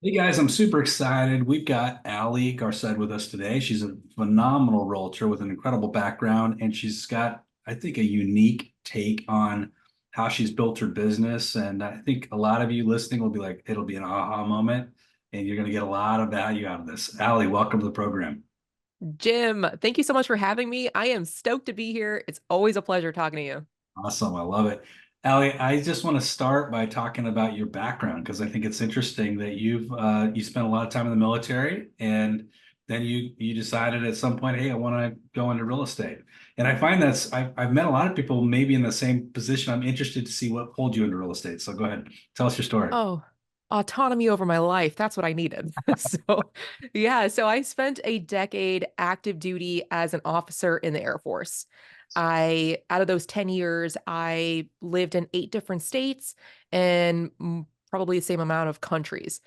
Hey guys, I'm super excited. We've got Allie Garced with us today. She's a phenomenal realtor with an incredible background, and she's got, I think, a unique take on how she's built her business. And I think a lot of you listening will be like, it'll be an aha moment, and you're going to get a lot of value out of this. Allie, welcome to the program. Jim, thank you so much for having me. I am stoked to be here. It's always a pleasure talking to you. Awesome. I love it. Allie, I just want to start by talking about your background because I think it's interesting that you spent a lot of time in the military and then you decided at some point, hey, I want to go into real estate. And I find I've met a lot of people maybe in the same position. I'm interested to see what pulled you into real estate. So go ahead, tell us your story. Oh, autonomy over my life. That's what I needed. So, yeah, so I spent a decade active duty as an officer in the Air Force. Out of those 10 years, I lived in 8 different states and probably the same amount of countries.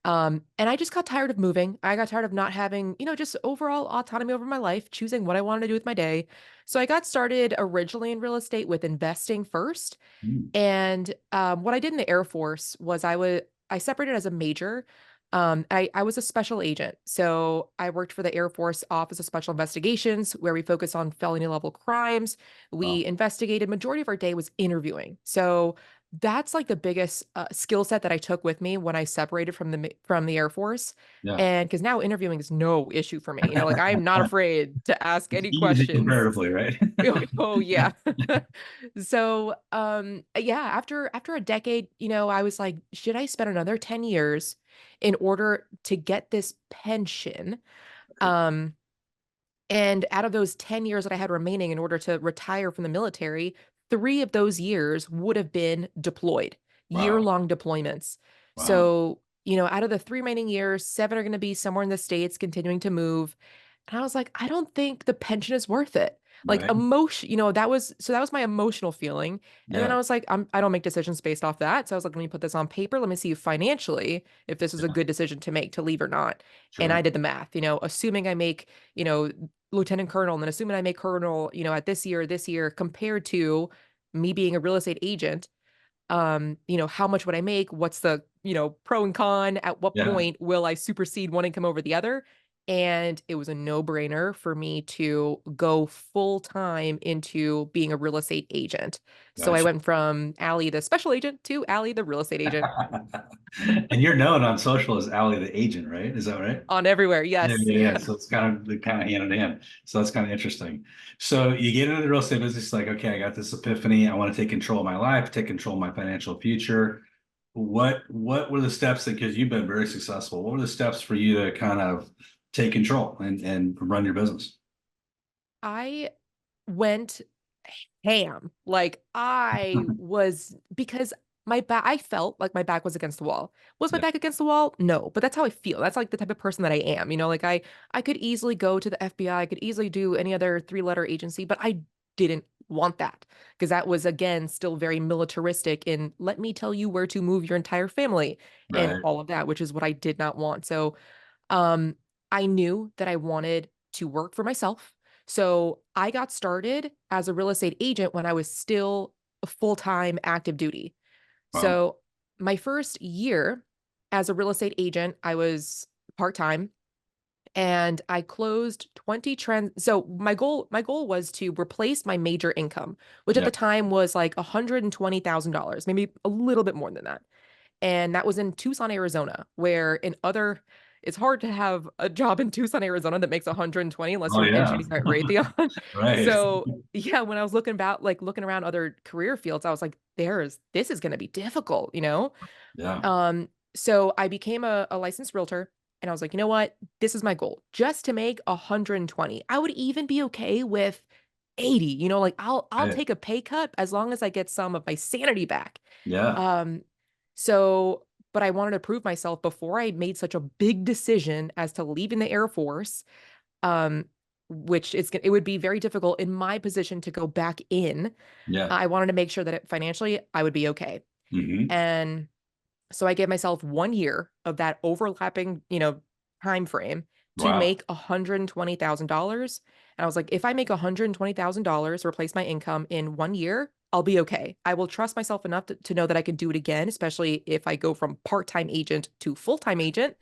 And I just got tired of moving. I got tired of not having, just overall autonomy over my life, choosing what I wanted to do with my day. So I got started originally in real estate with investing first. Mm. And what I did in the Air Force was I separated as a major. I was a special agent. So I worked for the Air Force Office of Special Investigations, where we focus on felony level crimes. Wow. We investigated, majority of our day was interviewing. So that's like the biggest skill set that I took with me when I separated from the Air Force. Yeah. And because now interviewing is no issue for me. Like I'm not afraid to ask It's any easy questions. comparatively, right? Oh yeah. So yeah, after a decade, I was like, should I spend another 10 years in order to get this pension? Um and out of those 10 years that I had remaining in order to retire from the military, 3 of those years would have been deployed, Wow. year-long deployments. Wow. So, out of the 3 remaining years, 7 are going to be somewhere in the States continuing to move. And I was like, I don't think the pension is worth it. Like Right. emotion, that was my emotional feeling. And then Yeah. I was like, I don't make decisions based off that. So I was like, let me put this on paper. Let me see financially if this is a Yeah. good decision to make to leave or not. And I Sure. did the math, assuming I make, lieutenant colonel and then assuming I make colonel, at this year compared to me being a real estate agent, how much would I make? What's the, pro and con? At what Yeah. point will I supersede one income over the other? And it was a no-brainer for me to go full time into being a real estate agent. So I Gotcha. went from Allie, the special agent, to Allie, the real estate agent, And you're known on social as Allie the agent, right? Is that right? on everywhere. Yeah, Yes. yeah, yeah. Yeah. So it's kind of hand in hand. So that's kind of interesting. So you get into the real estate business, like, okay, I got this epiphany. I want to take control of my life, take control of my financial future. What were the steps that, because you've been very successful, what were the steps for you to kind of take control and run your business? I went ham. Like I was because I felt like my back was against the wall. Was my Yeah, back against the wall? No, but that's how I feel. That's like the type of person that I am. Like I could easily go to the FBI, I could easily do any other three-letter agency, but I didn't want that because that was again still very militaristic in let me tell you where to move your entire family and right. all of that, which is what I did not want. So um, I knew that I wanted to work for myself. So I got started as a real estate agent when I was still full-time active duty. Wow. So my first year as a real estate agent, I was part-time and I closed 20 trends. So my goal was to replace my major income, which at Yeah. the time was like $120,000, maybe a little bit more than that. And that was in Tucson, Arizona, where it's hard to have a job in Tucson, Arizona that makes 120 unless Oh you're yeah. engineering at Raytheon. Right. So yeah, when I was looking around other career fields, I was like, this is going to be difficult. Yeah. So I became a licensed realtor and I was like, you know what? This is my goal, just to make 120. I would even be okay with 80, like I'll Right. take a pay cut as long as I get some of my sanity back. Yeah. Um, so, but I wanted to prove myself before I made such a big decision as to leaving the Air Force, um, which it would be very difficult in my position to go back in. Yeah. I wanted to make sure that financially I would be okay. Hmm. And so I gave myself 1 year of that overlapping, time frame to Wow. make $120,000. And I was like, if I make $120,000, replace my income in 1 year, I'll be okay. I will trust myself enough to know that I can do it again, especially if I go from part-time agent to full-time agent.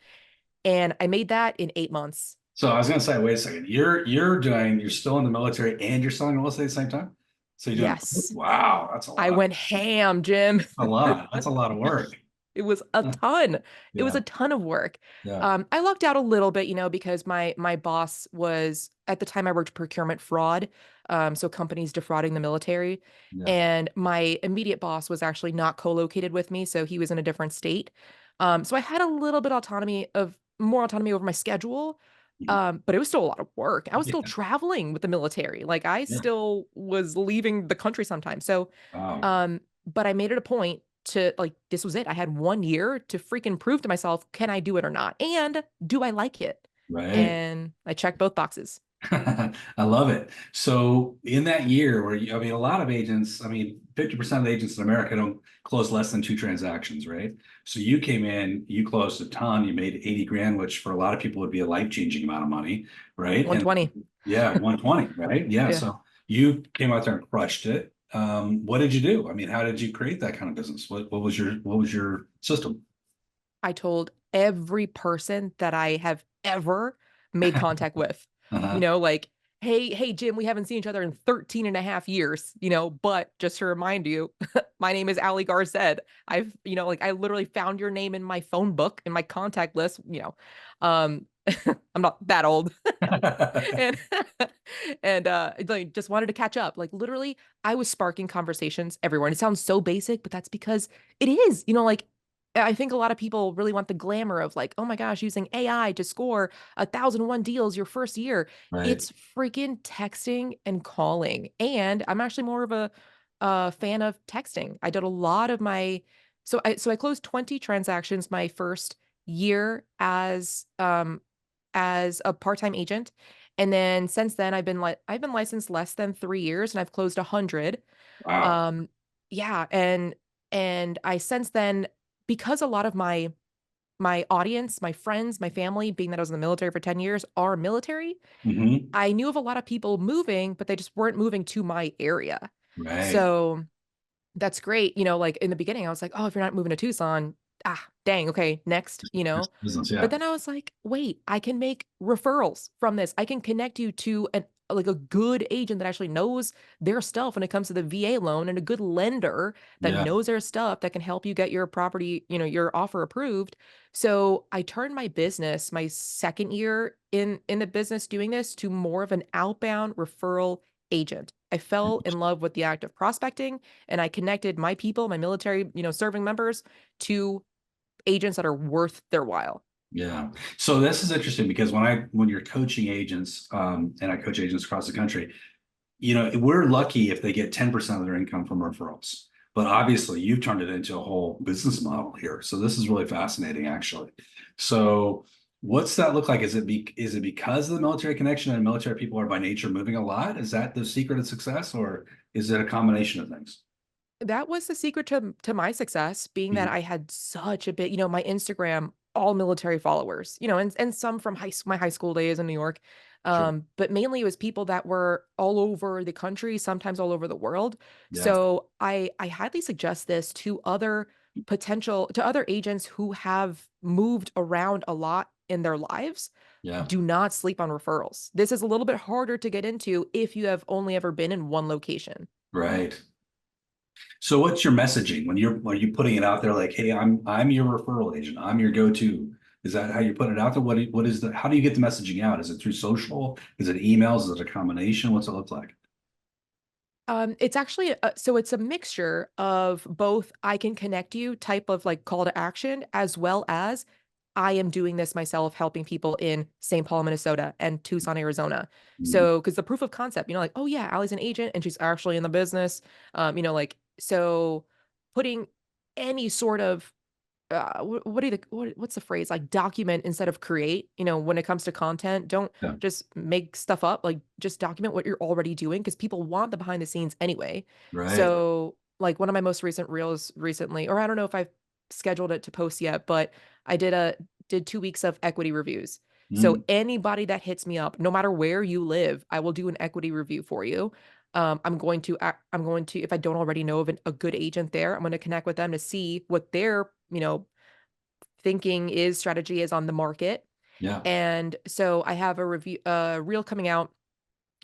And I made that in 8 months. So I was gonna say, wait a second. You're still in the military and you're selling real estate at the same time. So you're doing, Yes. wow, that's a I lot. went ham, Jim. A lot. That's a lot of work. It was a ton. It was Yeah, a ton of work. yeah, I lucked out a little bit, because my boss was at the time I worked procurement fraud, so companies defrauding the military, yeah. and my immediate boss was actually not co-located with me, so he was in a different state. So I had a little bit more autonomy over my schedule, Mhm. but it was still a lot of work. I was still Yeah, traveling with the military, like I yeah. still was leaving the country sometimes. So Wow. but I made it a point to like, this was it. I had 1 year to freaking prove to myself, can I do it or not? And do I like it? Right. And I checked both boxes. I love it. So in that year where I mean, a lot of agents, I mean, 50% of the agents in America don't close less than two transactions, right? So you came in, you closed a ton, you made 80 grand, which for a lot of people would be a life-changing amount of money, right? And 120. yeah, 120, right? Yeah. Yeah. So you came out there and crushed it. What did you do? I mean, how did you create that kind of business? What was your system? I told every person that I have ever made contact with, Uh-huh. like, hey, Jim, we haven't seen each other in 13 and a half years, but just to remind you, my name is Ali Garced. Like I literally found your name in my phone book, in my contact list. Um, I'm not that old. And like just wanted to catch up. Like literally, I was sparking conversations everywhere. And it sounds so basic, but that's because it is, like I think a lot of people really want the glamour of like, oh my gosh, using AI to score 1,001 deals your first year. Right. It's freaking texting and calling. And I'm actually more of a fan of texting. I did a lot of my so I closed 20 transactions my first year as a part-time agent. And then since then I've been licensed less than 3 years and I've closed 100. Wow. Um, yeah, and I since then, because a lot of my audience, my friends, my family, being that I was in the military for 10 years, are military, Hmm. I knew of a lot of people moving, but they just weren't moving to my area. Right. So that's great. Like in the beginning, I was like, oh, if you're not moving to Tucson, dang, okay, next. Business. But Yeah. then I was like, wait, I can make referrals from this. I can connect you to like a good agent that actually knows their stuff when it comes to the VA loan, and a good lender that Yeah. knows their stuff that can help you get your property, your offer approved. So I turned my business, my second year in the business doing this, to more of an outbound referral agent. I fell in love with the act of prospecting, and I connected my people, my military, serving members, to agents that are worth their while. Yeah. So this is interesting because when you're coaching agents, and I coach agents across the country, we're lucky if they get 10% of their income from referrals. But obviously you've turned it into a whole business model here. So this is really fascinating, actually. So what's that look like? Is it because of the military connection and military people are by nature moving a lot? Is that the secret of success, or is it a combination of things? That was the secret to my success, being that Mhm. I had such a bit, my Instagram, all military followers, and some from my high school days in New York. Sure. But mainly it was people that were all over the country, sometimes all over the world. Yeah. So I highly suggest this to other agents who have moved around a lot in their lives. Yeah. Do not sleep on referrals. This is a little bit harder to get into if you have only ever been in one location. Right. So what's your messaging when are you putting it out there like, hey, I'm your referral agent. I'm your go-to. Is that how you put it out there? What is how do you get the messaging out? Is it through social? Is it emails? Is it a combination? What's it look like? It's actually so it's a mixture of both I can connect you type of like call to action, as well as I am doing this myself, helping people in St. Paul, Minnesota and Tucson, Arizona. Mhm. So, because the proof of concept, like, oh yeah, Allie's an agent and she's actually in the business. Like, so putting any sort of what do you what's the phrase, like, document instead of create, when it comes to content. Don't Yeah. just make stuff up, like just document what you're already doing, because people want the behind the scenes anyway. Right. So like one of my most recent reels recently, or I don't know if I've scheduled it to post yet, but I did 2 weeks of equity reviews. So Mm. anybody that hits me up, no matter where you live, I will do an equity review for you. I'm going to, if I don't already know of a good agent there, I'm going to connect with them to see what their, thinking is, strategy is on the market. Yeah. And so I have a reel coming out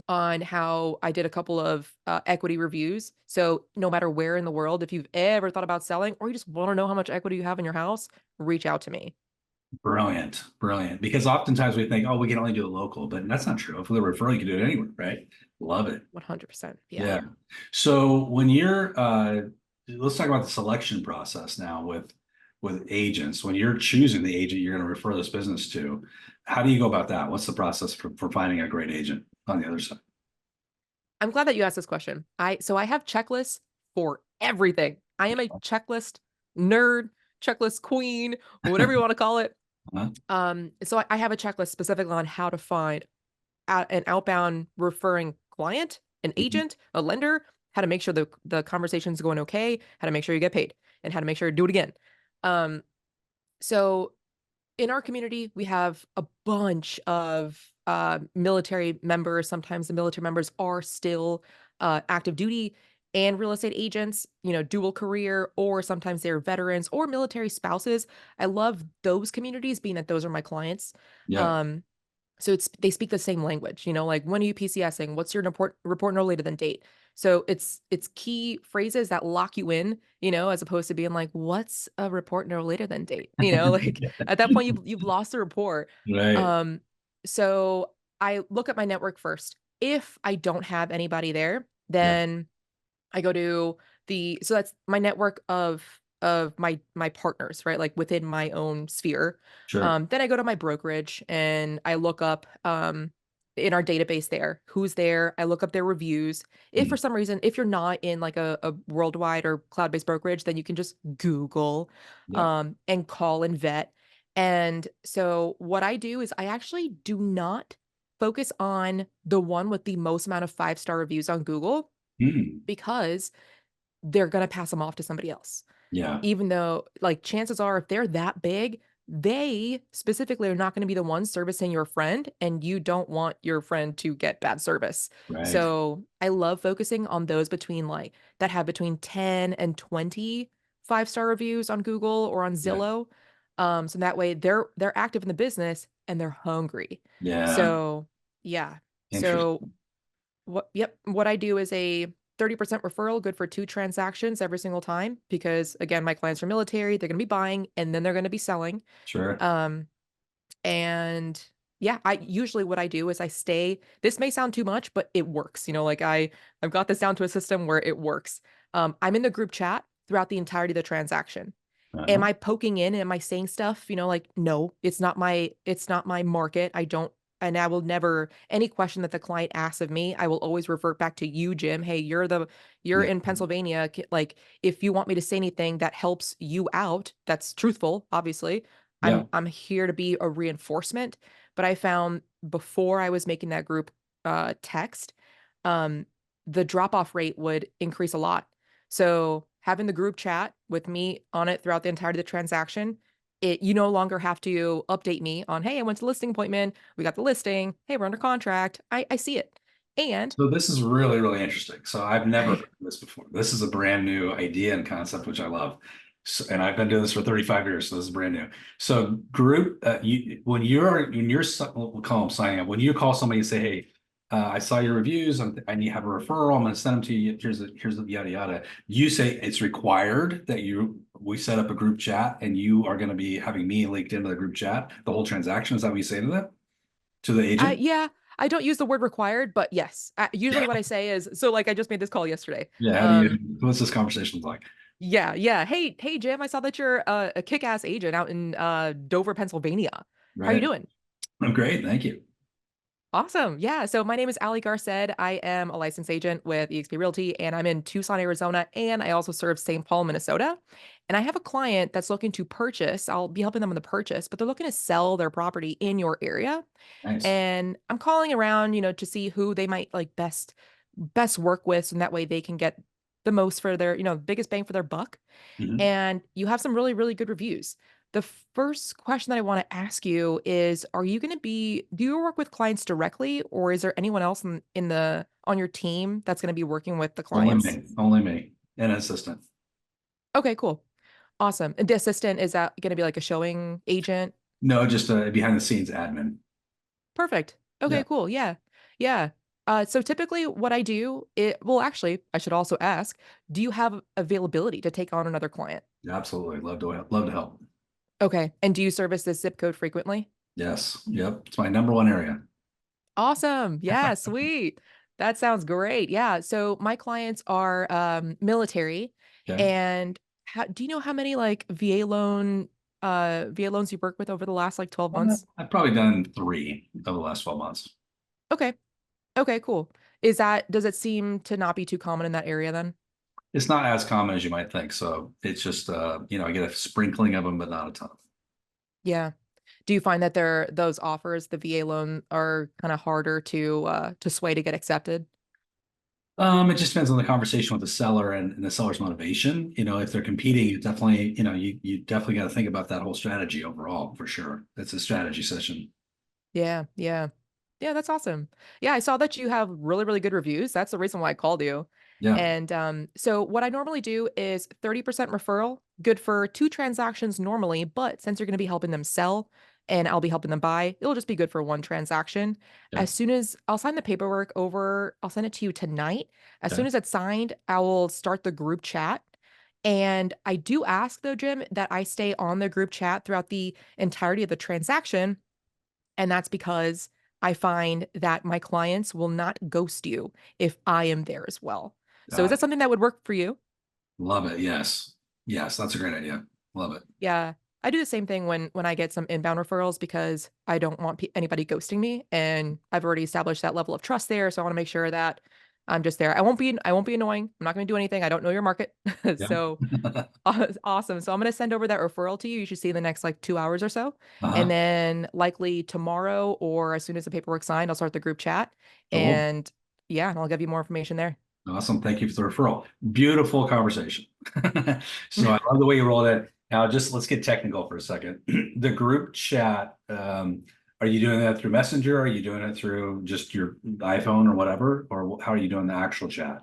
on how I did a couple of equity reviews. So no matter where in the world, if you've ever thought about selling or you just want to know how much equity you have in your house, reach out to me. Brilliant. Brilliant. Because oftentimes we think, oh, we can only do it local, but that's not true. If with a referral, you can do it anywhere, right? Love it. 100%. Yeah. Yeah. So when you're let's talk about the selection process now with agents. When you're choosing the agent you're going to refer this business to, how do you go about that? What's the process for finding a great agent on the other side? I'm glad that you asked this question. I have checklists for everything. I am a checklist nerd, checklist queen, whatever you want to call it. Huh? So I have a checklist specifically on how to find an outbound referring client, an Mhm. agent, a lender, how to make sure the conversation's going okay, how to make sure you get paid, and how to make sure to do it again. Um, so in our community, we have a bunch of military members. Sometimes the military members are still active duty and real estate agents, dual career, or sometimes they're veterans or military spouses. I love those communities, being that those are my clients. Yeah. Um, so they speak the same language, like when are you PCSing? What's your report no later than date? So it's key phrases that lock you in, as opposed to being like, what's a report no later than date? Like at that point you've lost the report. Right. Um, so I look at my network first. If I don't have anybody there, Yeah. then I go to so that's my network of my partners, right? Like within my own sphere. Sure. Then I go to my brokerage and I look up in our database there, who's there. I look up their reviews. If for Mhm. some reason, if you're not in like a worldwide or cloud-based brokerage, then you can just Google Yeah. and call and vet. And so what I do is I actually do not focus on the one with the most amount of five-star reviews on Google Mm. because they're gonna pass them off to somebody else. Yeah. Even though, like, chances are if they're that big, they specifically are not gonna be the ones servicing your friend, and you don't want your friend to get bad service. Right. So, I love focusing on those that have between 10 and 20 five-star reviews on Google or on Yeah. Zillow. So that way they're active in the business and they're hungry. Yeah. So, yeah. So Interesting. what I do is a 30% referral, good for 2 transactions every single time because again, my clients are military, they're gonna be buying and then they're gonna be selling. Sure. Um, and yeah, I usually what I do is this may sound too much, but it works. Like I've got this down to a system where it works. I'm in the group chat throughout the entirety of the transaction. Am Uh-huh. I poking in? Am I saying stuff? Like, no, it's not my market. And I will never, any question that the client asks of me, I will always revert back to you, Jim. Hey, you're Yeah. in Pennsylvania. Like, if you want me to say anything that helps you out, that's truthful, obviously. Yeah. I'm here to be a reinforcement. But I found before I was making that group text, um, the drop off rate would increase a lot. So having the group chat with me on it throughout the entirety of the transaction, you no longer have to update me on, hey, I went to listing appointment, we got the listing, hey, we're under contract. I see it. And So this is really, really interesting. So I've never heard of this before. This is a brand new idea and concept, which I love. So, and I've been doing this for 35 years, so this is brand new. So group, we'll call them signing up. When you call somebody and say, "Hey, I saw your reviews. I need to have a referral. I'm going to send them to you. Here's the yada yada." You say it's required that we set up a group chat, and you are going to be having me linked into the group chat. The whole transaction, is that what you say to them, to the agent? yeah, I don't use the word required, but yes, usually what I say is, so like I just made this call yesterday. Yeah. How do you? Um, What's this conversation like? yeah, yeah. Hey, Jim, I saw that you're a kick-ass agent out in Dover, Pennsylvania. How are you Right. doing? I'm great. Thank you. Awesome. Yeah. So my name is Ali Garced. I am a licensed agent with eXp Realty, and I'm in Tucson, Arizona, and I also serve St. Paul, Minnesota. And I have a client that's looking to purchase. I'll be helping them with the purchase, but they're looking to sell their property in your area. Nice. And I'm calling around, to see who they might like best work with, so that way they can get the most for their, biggest bang for their buck. Mhm. And you have some really, really good reviews. The first question that I want to ask you is, do you work with clients directly, or is there anyone else in the on your team that's going to be working with the clients? Only me, and an assistant. Okay, cool. Awesome. And the assistant, is that going to be like a showing agent? No, just a behind the scenes admin. Perfect. Yeah, Okay, cool. Yeah. Yeah. So typically what I do, well, actually, I should also ask, do you have availability to take on another client? absolutely. Love to help. Okay. And do you service this zip code frequently? Yes. Yep. It's my number one area. Awesome. Yeah, sweet. That sounds great. Yeah. So my clients are military, Okay. and do you know how many like VA loans you worked with over the last like 12 months? I've probably done three over the last 12 months. Okay. Okay, cool. Does it seem to not be too common in that area then? It's not as common as you might think. So it's just, I get a sprinkling of them, but not a ton. Yeah. Do you find that those offers, the VA loan, are kind of harder to sway to get accepted? It just depends on the conversation with the seller and the seller's motivation. If they're competing, you definitely, you definitely got to think about that whole strategy overall for sure. It's a strategy session. Yeah, yeah. Yeah, that's awesome. Yeah, I saw that you have really, really good reviews. That's the reason why I called you. Yeah. And so what I normally do is 30% referral, good for two transactions normally, but since you're going to be helping them sell and I'll be helping them buy, it'll just be good for one transaction. Okay. As soon as I'll sign the paperwork over, I'll send it to you tonight. As Okay. soon as it's signed, I will start the group chat. And I do ask though, Jim, that I stay on the group chat throughout the entirety of the transaction, and that's because I find that my clients will not ghost you if I am there as well. So is Got that it. something that would work for you? Love it. Yes. Yes. That's a great idea. Love it. Yeah. I do the same thing when I get some inbound referrals because I don't want anybody ghosting me, and I've already established that level of trust there, so I want to make sure that I'm just there. I won't be annoying. I'm not going to do anything. I don't know your market. Yeah. So awesome. So I'm going to send over that referral to you. You should see in the next like 2 hours or so. And Uh-huh. then likely tomorrow or as soon as the paperwork's signed, I'll start the group chat. Cool. And yeah, and I'll give you more information there. Awesome. Thank you for the referral. Beautiful conversation. So I love the way you rolled it. Now, just let's get technical for a second. The group chat, are you doing that through Messenger? Are you doing it through just your iPhone or whatever? Or how are you doing the actual chat?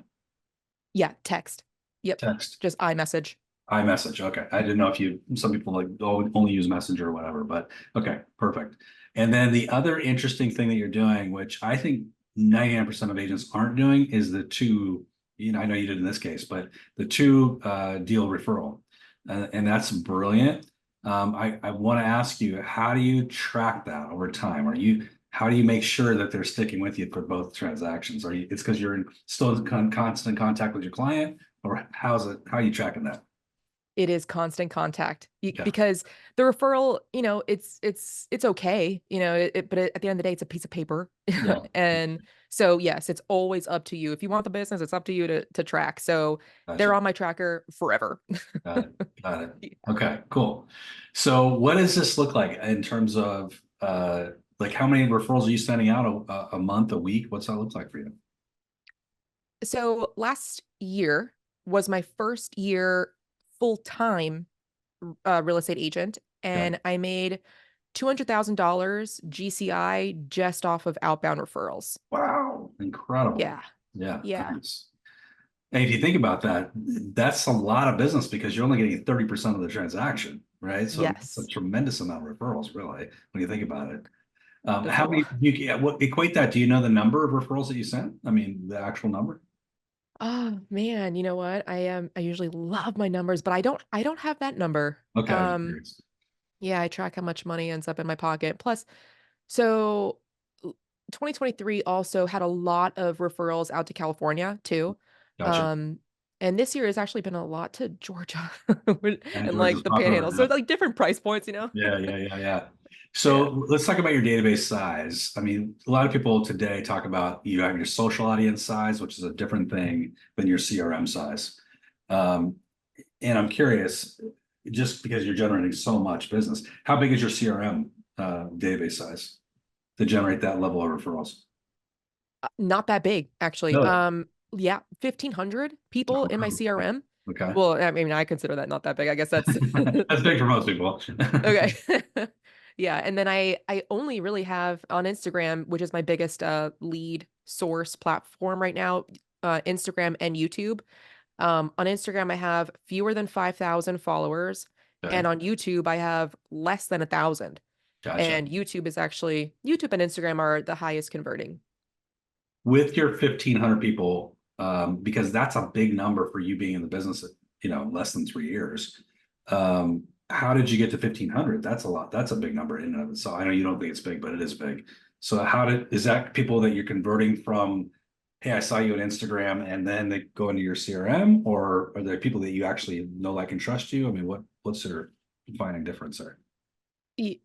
Yeah, text. Yep. Text. Just iMessage. iMessage. Okay. I didn't know if some people like only use Messenger or whatever, but okay, perfect. And then the other interesting thing that you're doing, which I think 99% of agents aren't doing, is the two, I know you did in this case, but the two deal referral. And that's brilliant. I want to ask you, how do you track that over time? How do you make sure that they're sticking with you for both transactions? It's because you're still in constant contact with your client, or how are you tracking that? It is constant contact Yeah. because the referral, it's okay, but at the end of the day, it's a piece of paper. Yeah. And so, yes, it's always up to you. If you want the business, it's up to you to track. So they're Gotcha. on my tracker forever. Got it. Got it. Yeah. Okay, cool. So what does this look like in terms of like how many referrals are you sending out a month, a week? What's that look like for you? So last year was my first year full time real estate agent, Okay. and I made $200,000 GCI just off of outbound referrals. Wow. Incredible. Yeah. Yeah. Yeah. Nice. And if you think about that, that's a lot of business because you're only getting 30% of the transaction, right? So it's a Yes. tremendous amount of referrals, really, when you think about it. That's a How lot. many what equate that? Do you know the number of referrals that you sent? I mean, the actual number? Oh man, you know what? I usually love my numbers, but I don't have that number. Okay, I was curious. Yeah, I track how much money ends up in my pocket. Plus, so 2023 also had a lot of referrals out to California too. Gotcha. Um, and this year has actually been a lot to Georgia And and Georgia's like the popular Panhandle. right now. So like different price points. Yeah. Yeah. So let's talk about your database size. I mean, a lot of people today talk about you have your social audience size, which is a different thing than your CRM size. Um, and I'm curious, just because you're generating so much business, how big is your CRM database size to generate that level of referrals? Not that big, actually. Really? Yeah, 1,500 people in my Okay. CRM. Okay. Well, I mean, I consider that not that big. I guess that's That's big for most people. okay. Yeah, and then I only really have on Instagram, which is my biggest lead source platform right now, Instagram and YouTube. On Instagram, I have fewer than 5,000 followers, and Okay. on YouTube, I have less than 1,000. Gotcha. And YouTube and Instagram are the highest converting. With your 1,500 people, because that's a big number for you being in the business, less than 3 years. How did you get to 1,500? That's a lot. That's a big number in and of itself. I know you don't think it's big, but it is big. So is that people that you're converting from, hey, I saw you on Instagram, and then they go into your CRM, or are there people that you actually know, like, and trust you? I mean, what's your defining difference there?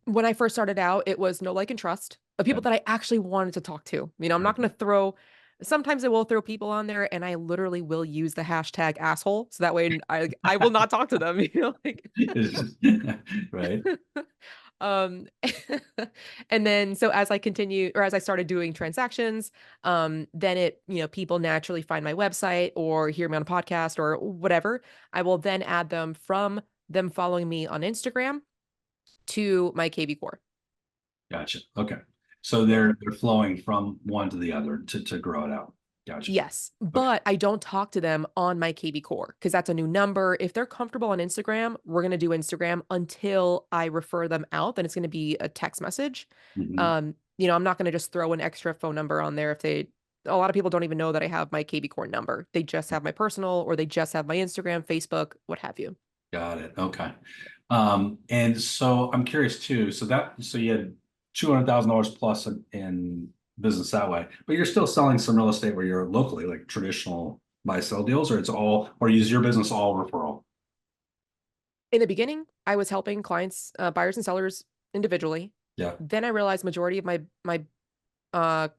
When I first started out, it was no like and trust of Yeah. people that I actually wanted to talk to. I'm not going to throw, sometimes I will throw people on there and I literally will use the hashtag asshole. So that way I will not talk to them, like, Right. um, and then, so as I continue, or as I started doing transactions, then people naturally find my website or hear me on a podcast or whatever. I will then add them from them following me on Instagram to my KV core. Gotcha. Okay. So they're flowing from one to the other to grow it out. Gotcha. Yes, Okay. but I don't talk to them on my KB core because that's a new number. If they're comfortable on Instagram, we're going to do Instagram until I refer them out. Then it's going to be a text message. Mhm. I'm not going to just throw an extra phone number on there a lot of people don't even know that I have my KB core number. They just have my personal or they just have my Instagram, Facebook, what have you. Got it. Okay. And so I'm curious too. So you had $200,000 plus in business that way, but you're still selling some real estate where you're locally, like traditional buy sell deals, or is your business all referral? In the beginning, I was helping clients, buyers and sellers individually. Yeah. Then I realized majority of my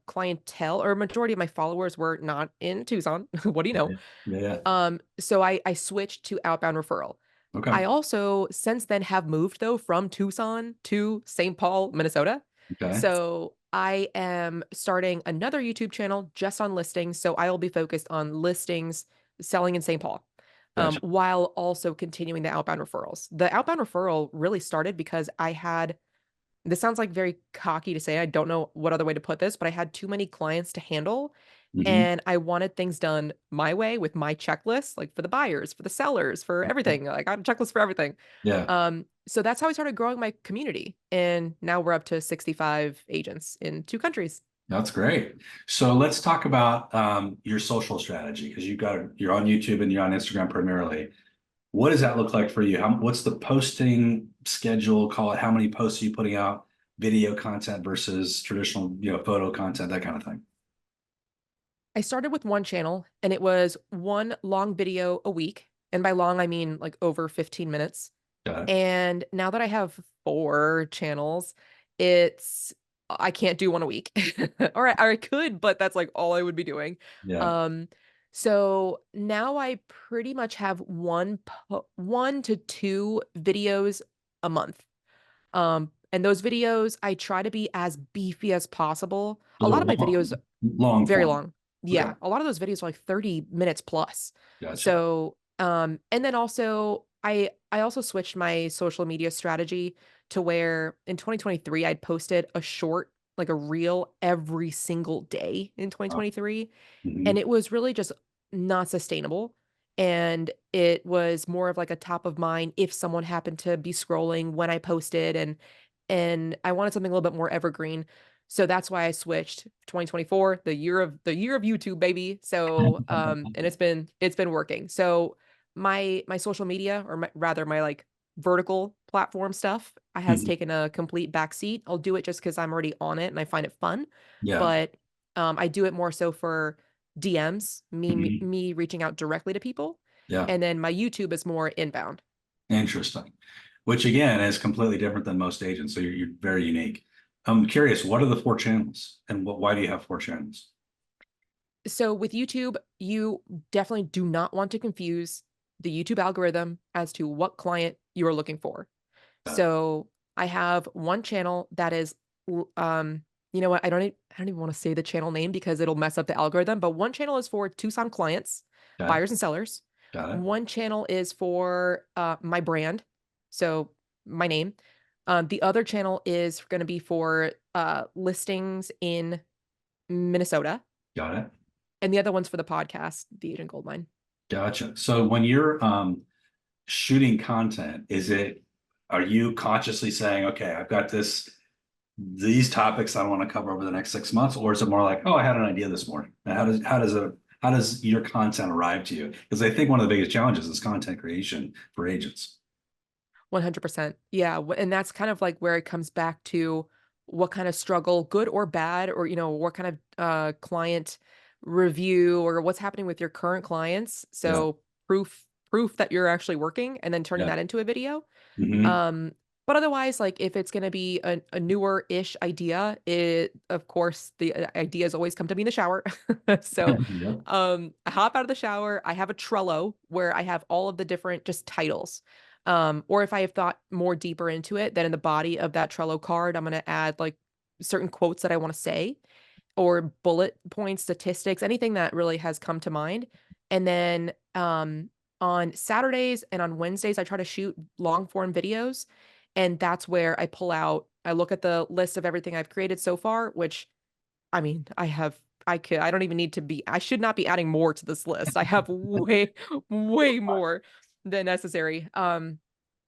clientele or majority of my followers were not in Tucson. What do you know? Yeah. Yeah. So I switched to outbound referral. Okay. I also since then have moved though from Tucson to St. Paul, Minnesota. Okay. So I am starting another YouTube channel just on listings. So I will be focused on listings selling in St. Paul. Gotcha. While also continuing the outbound referrals. The outbound referral really started because I had this sounds like very cocky to say. I don't know what other way to put this, but I had too many clients to handle Hmm. and I wanted things done my way with my checklist, like for the buyers, for the sellers, for everything. I got a checklist for everything. Yeah. So that's how I started growing my community. And now we're up to 65 agents in 2 countries. That's great. So let's talk about your social strategy because you're on YouTube and you're on Instagram primarily. What does that look like for you? What's the posting schedule? Call it how many posts are you putting out? Video content versus traditional, photo content, that kind of thing. I started with one channel and it was one long video a week. And by long, I mean like over 15 minutes. Got it. And now that I have 4 channels, it's I can't do one a week. Or I could, but that's like all I would be doing. Yeah. Um, so now I pretty much have 1 to 2 videos a month. And those videos I try to be as beefy as possible. So A they're lot of my videos long very form. long. Okay. Yeah, a lot of those videos are like 30 minutes plus. Gotcha. So, and then also I also switched my social media strategy to where in 2023 I'd posted a short, like a reel every single day in Uh, 2023, and mhm. it was really just not sustainable. And it was more of like a top of mind if someone happened to be scrolling when I posted and I wanted something a little bit more evergreen. So that's why I switched 2024, the year of YouTube, baby. So and it's been working. So my social media or rather my like vertical platform stuff has Mhm. taken a complete backseat. I'll do it just because I'm already on it and I find it fun. Yeah. But I do it more so for DMs, Mhm. me reaching out directly to people. Yeah. And then my YouTube is more inbound. Interesting. Which again is completely different than most agents. So you're very unique. I'm curious, what are the 4 channels and why do you have 4 channels? So with YouTube, you definitely do not want to confuse the YouTube algorithm as to what client you are looking for. Got it. So I have one channel that is, you know what? I don't even want to say the channel name because it'll mess up the algorithm. But one channel is for Tucson clients, Okay. buyers and sellers. Got it. One channel is for my brand, so my name. The other channel is going to be for listings in Minnesota, Got it. and the other one's for the podcast, The Agent Goldmine. Gotcha. So when you're shooting content, are you consciously saying, okay, I've got these topics I want to cover over the next 6 months, or is it more like, oh, I had an idea this morning? And how does your content arrive to you? Because I think one of the biggest challenges is content creation for agents. 100%. Yeah, and that's kind of like where it comes back to what kind of struggle, good or bad, or what kind of client review or what's happening with your current clients. Yeah. So proof that you're actually working and then turning Yeah. that into a video. Hmm. Um, but otherwise, like if it's going to be a newer-ish idea, of course, the ideas always come to me in the shower. So, Yep. I hop out of the shower. I have a Trello where I have all of the different just titles. Or if I have thought more deeper into it, then in the body of that Trello card, I'm going to add like certain quotes that I want to say or bullet points, statistics, anything that really has come to mind. And then on Saturdays and on Wednesdays, I try to shoot long form videos. And that's where I look at the list of everything I've created so far, which I mean, I don't even need to I should not be adding more to this list. I have way more than necessary. And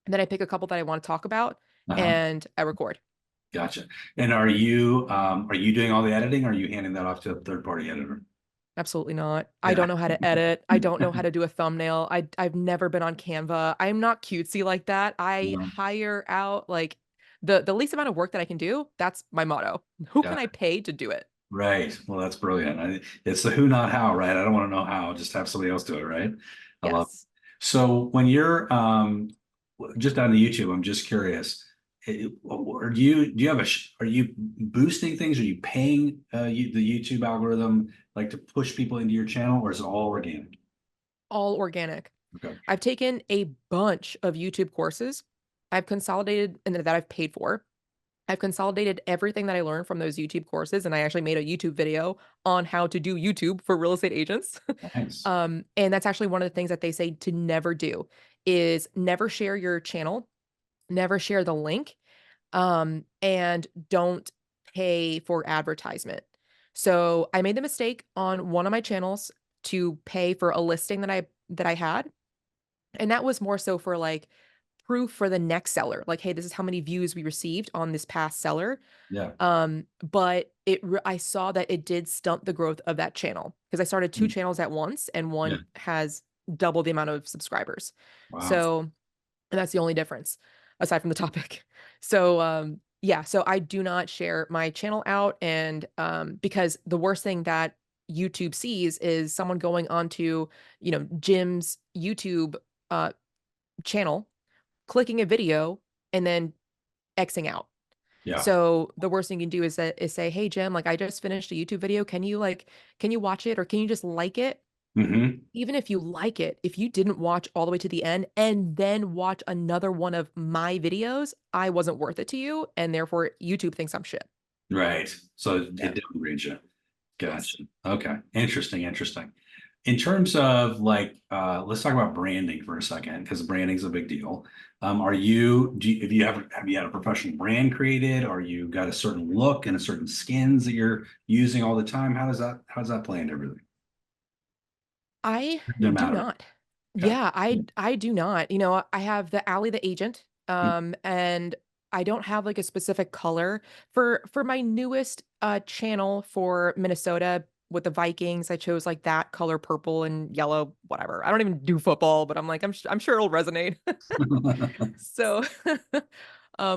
then I pick a couple that I want to talk about Uh-huh. and I record. Gotcha. And are you doing all the editing, or are you handing that off to a third party editor? Absolutely not. I Yeah. don't know how to edit. I don't know how to do a thumbnail. I've never been on Canva. I'm not cutesy like that. I Yeah. hire out like the least amount of work that I can do. That's my motto. Who can Got I it. pay to do it? Right. Well, that's brilliant. It's the who, not how, right? I don't want to know how. Just have somebody else do it, right? I love it. Yes. So when you're just on the YouTube, I'm just curious. Or do you have are you boosting things? Are you paying the YouTube algorithm like to push people into your channel, or is it all organic? All organic. Okay. I've taken a bunch of YouTube courses. I've consolidated and that I've paid for. I've consolidated everything that I learned from those YouTube courses, and I actually made a YouTube video on how to do YouTube for real estate agents. Nice. And that's actually one of the things that they say to never do is never share your channel, never share the link, and don't pay for advertisement. So I made the mistake on one of my channels to pay for a listing that I had, and that was more so for like proof for the next seller. Like, hey, this is how many views we received on this past seller. Yeah. But I saw that it did stunt the growth of that channel because I started two Mm. channels at once and Yeah. one has double the amount of subscribers. Wow. So, and that's the only difference aside from the topic. So, yeah, so I do not share my channel out and because the worst thing that YouTube sees is someone going onto, Jim's YouTube uh channel, clicking a video and then Xing out. Yeah. So the worst thing you can do is say, "Hey Jim, like I just finished a YouTube video. Can you watch it or can you just like it?" Hmm. Even if you like it, if you didn't watch all the way to the end and then watch another one of my videos, I wasn't worth it to you and therefore YouTube thinks I'm shit. Right. So Yeah. it downgrades you. Yes. Gotcha. Okay. Interesting. Interesting. In terms of like, let's talk about branding for a second, because branding is a big deal. If you have you had a professional brand created, or you got a certain look and a certain skins that you're using all the time? How does that play into everything? I No do matter. not. Okay. Yeah, I do not. I have the Alley the Agent, and I don't have like a specific color for my newest channel for Minnesota with the Vikings. I chose like that color, purple and yellow, whatever. I don't even do football, but I'm like I'm sure it'll resonate. So,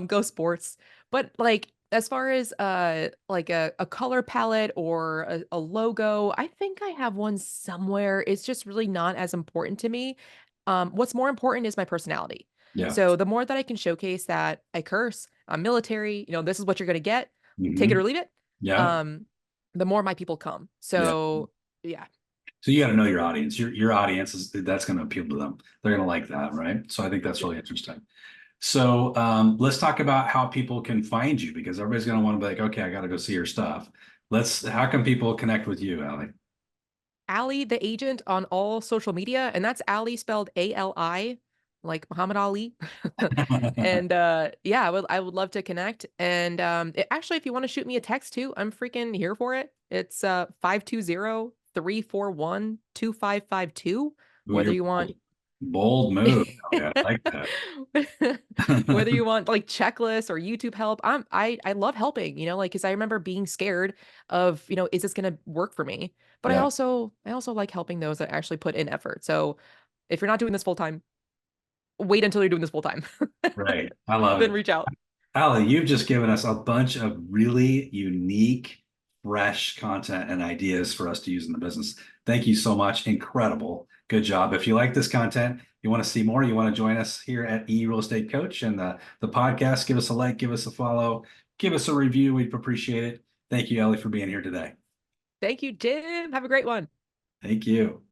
go sports. But like as far as like a color palette or a logo, I think I have one somewhere. It's just really not as important to me. What's more important is my personality. Yeah. So the more that I can showcase that I curse, I'm military, this is what you're gonna get, take it Hmm. or leave it. Yeah. Um, the more my people come. Yeah. So yeah, So you got to know your audience. Your audience is that's going to appeal to them. They're going to like that, right? So I think that's really interesting. So let's talk about how people can find you, because everybody's going to want to be like, okay, I got to go see your stuff. How can people connect with you, Allie? Allie the agent on all social media, and that's Allie spelled Ali, like Muhammad Ali. And yeah, I would love to connect. And actually, if you want to shoot me a text too, I'm freaking here for it. It's 520-341-2552. Ooh, Whether you're you want bold move. Oh, yeah, I like that. whether you want like checklists or YouTube help, I love helping, like because I remember being scared of, is this gonna work for me? But Yeah, I also like helping those that actually put in effort. So if you're not doing this full time, wait until you're doing this full time. right. I love Then it. reach out. Ali, you've just given us a bunch of really unique, fresh content and ideas for us to use in the business. Thank you so much. Incredible. Good job. If you like this content, you want to see more, you want to join us here at E Real Estate Coach and the podcast, give us a like, give us a follow, give us a review. We'd appreciate it. Thank you, Ellie, for being here today. Thank you, Jim. Have a great one. Thank you.